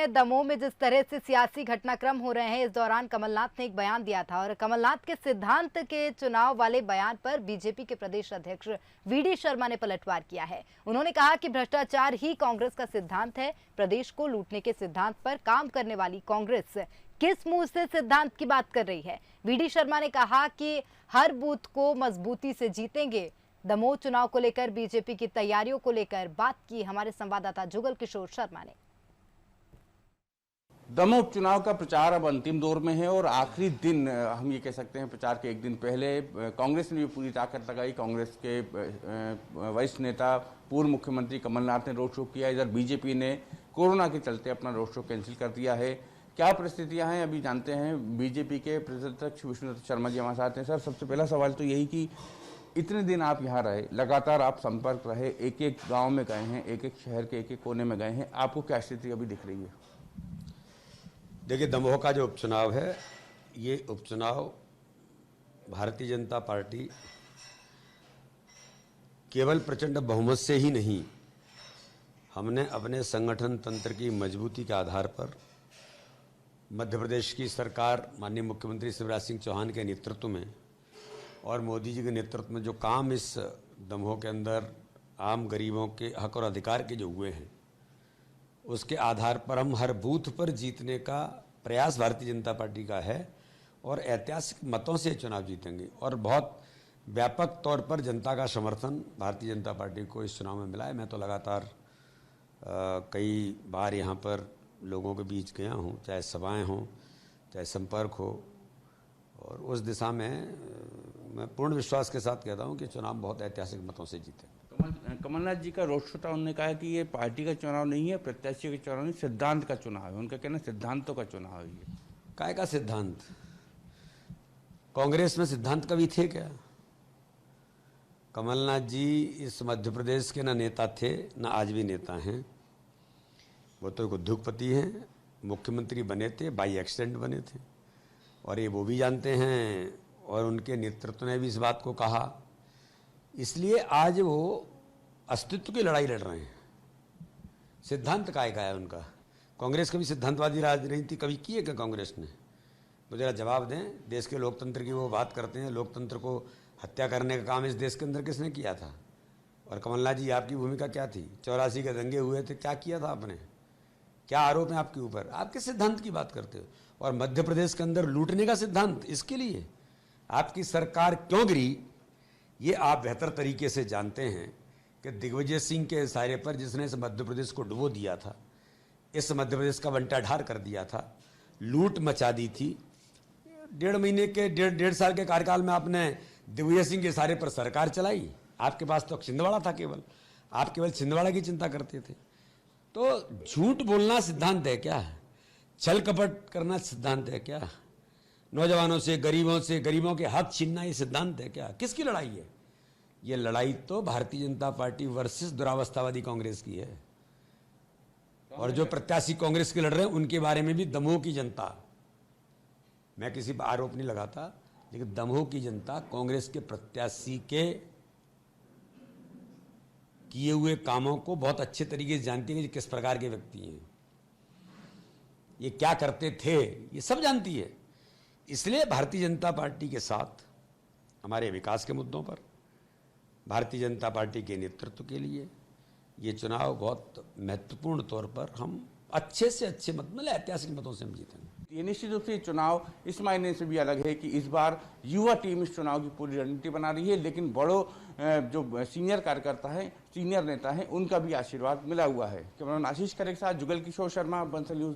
हैं दमोह में जिस तरह से सियासी घटनाक्रम हो रहे हैं, इस दौरान कमलनाथ ने एक बयान दिया था और कमलनाथ के सिद्धांत के चुनाव वाले बयान पर बीजेपी के प्रदेश अध्यक्ष वीडी शर्मा ने पलटवार किया है। उन्होंने कहा कि भ्रष्टाचार ही कांग्रेस का सिद्धांत है। प्रदेश को लूटने के सिद्धांत पर काम करने वाली कांग्रेस किस मुंह से सिद्धांत की बात कर रही है। वीडी शर्मा ने कहा कि हर बूथ को मजबूती से जीतेंगे। दमोह चुनाव को लेकर बीजेपी की तैयारियों को लेकर बात की हमारे संवाददाता जुगल किशोर शर्मा ने। दमोह चुनाव का प्रचार अब अंतिम दौर में है और आखिरी दिन हम ये कह सकते हैं प्रचार के एक दिन पहले कांग्रेस ने भी पूरी ताकत लगाई। कांग्रेस के वरिष्ठ नेता पूर्व मुख्यमंत्री कमलनाथ ने रोड शो किया। इधर बीजेपी ने कोरोना के चलते अपना रोड शो कैंसिल कर दिया है। क्या परिस्थितियां हैं अभी जानते हैं। बीजेपी के प्रदेश अध्यक्ष विष्णुदत्त शर्मा जी हमारे साथ हैं। सर, सबसे पहला सवाल तो यही कि इतने दिन आप यहाँ रहे, लगातार आप संपर्क रहे, एक एक गाँव में गए हैं, एक एक शहर के एक एक कोने में गए हैं, आपको क्या स्थिति अभी दिख रही है? देखिए, दमोह का जो उपचुनाव है, ये उपचुनाव भारतीय जनता पार्टी केवल प्रचंड बहुमत से ही नहीं, हमने अपने संगठन तंत्र की मजबूती के आधार पर मध्य प्रदेश की सरकार माननीय मुख्यमंत्री शिवराज सिंह चौहान के नेतृत्व में और मोदी जी के नेतृत्व में जो काम इस दमोह के अंदर आम गरीबों के हक और अधिकार के जो हुए हैं, उसके आधार पर हम हर बूथ पर जीतने का प्रयास भारतीय जनता पार्टी का है और ऐतिहासिक मतों से चुनाव जीतेंगे। और बहुत व्यापक तौर पर जनता का समर्थन भारतीय जनता पार्टी को इस चुनाव में मिला है। मैं तो लगातार कई बार यहाँ पर लोगों के बीच गया हूँ, चाहे सभाएं हों, चाहे संपर्क हो, और उस दिशा में मैं पूर्ण विश्वास के साथ कहता हूँ कि चुनाव बहुत ऐतिहासिक मतों से जीते। कमलनाथ जी का रोड शो था, उन्होंने कहा कि ये पार्टी का चुनाव नहीं है, प्रत्याशी का चुनाव नहीं, सिद्धांत का चुनाव है। उनका कहना सिद्धांतों का चुनाव है। ये काय का सिद्धांत? कांग्रेस में सिद्धांत कभी थे क्या? कमलनाथ जी इस मध्य प्रदेश के न नेता थे, न आज भी नेता हैं। वो तो एक उद्योगपति हैं, मुख्यमंत्री बने थे, बाई एक्सीडेंट बने थे, और ये वो भी जानते हैं और उनके नेतृत्व ने भी इस बात को कहा। इसलिए आज वो अस्तित्व की लड़ाई लड़ रहे हैं। सिद्धांत काय का है उनका? कांग्रेस कभी सिद्धांतवादी राजनीति कभी की है क्या कांग्रेस ने? मुझे जरा जवाब दें। देश के लोकतंत्र की वो बात करते हैं, लोकतंत्र को हत्या करने का काम इस देश के अंदर किसने किया था? और कमलनाथ जी, आपकी भूमिका क्या थी? 84 के दंगे हुए थे, क्या किया था आपने? क्या आरोप है आपके ऊपर? आप किस सिद्धांत की बात करते हो? और मध्य प्रदेश के अंदर लूटने का सिद्धांत, इसके लिए आपकी सरकार क्यों गिरी, ये आप बेहतर तरीके से जानते हैं कि दिग्विजय सिंह के इशारे पर जिसने इस मध्य प्रदेश को डुबो दिया था, इस मध्य प्रदेश का बंटाढार कर दिया था, लूट मचा दी थी। डेढ़ साल के कार्यकाल में आपने दिग्विजय सिंह के इशारे पर सरकार चलाई। आपके पास तो छिंदवाड़ा था, केवल आप केवल छिंदवाड़ा की चिंता करते थे। तो झूठ बोलना सिद्धांत है क्या? छल कपट करना सिद्धांत है क्या? नौजवानों से, गरीबों के हक छीनना ये सिद्धांत है क्या? किसकी लड़ाई है ये? लड़ाई तो भारतीय जनता पार्टी वर्सेस दुरावस्थावादी कांग्रेस की है। और जो प्रत्याशी कांग्रेस के लड़ रहे हैं उनके बारे में भी दमोह की जनता, मैं किसी पर आरोप नहीं लगाता, लेकिन दमोह की जनता कांग्रेस के प्रत्याशी के किए हुए कामों को बहुत अच्छे तरीके से जानती है कि किस प्रकार के व्यक्ति हैं, ये क्या करते थे, ये सब जानती है। इसलिए भारतीय जनता पार्टी के साथ हमारे विकास के मुद्दों पर भारतीय जनता पार्टी के नेतृत्व के लिए ये चुनाव बहुत महत्वपूर्ण तौर पर हम अच्छे से अच्छे मत, मतलब ऐतिहासिक मतों से हम जीतेंगे। ये निश्चित रूप से चुनाव इस मायने से भी अलग है कि इस बार युवा टीम इस चुनाव की पूरी रणनीति बना रही है, लेकिन बड़ों जो सीनियर कार्यकर्ता हैं, सीनियर नेता हैं, उनका भी आशीर्वाद मिला हुआ है। कैमरामैन आशीष खरे के साथ जुगल किशोर शर्मा, बंसल न्यूज।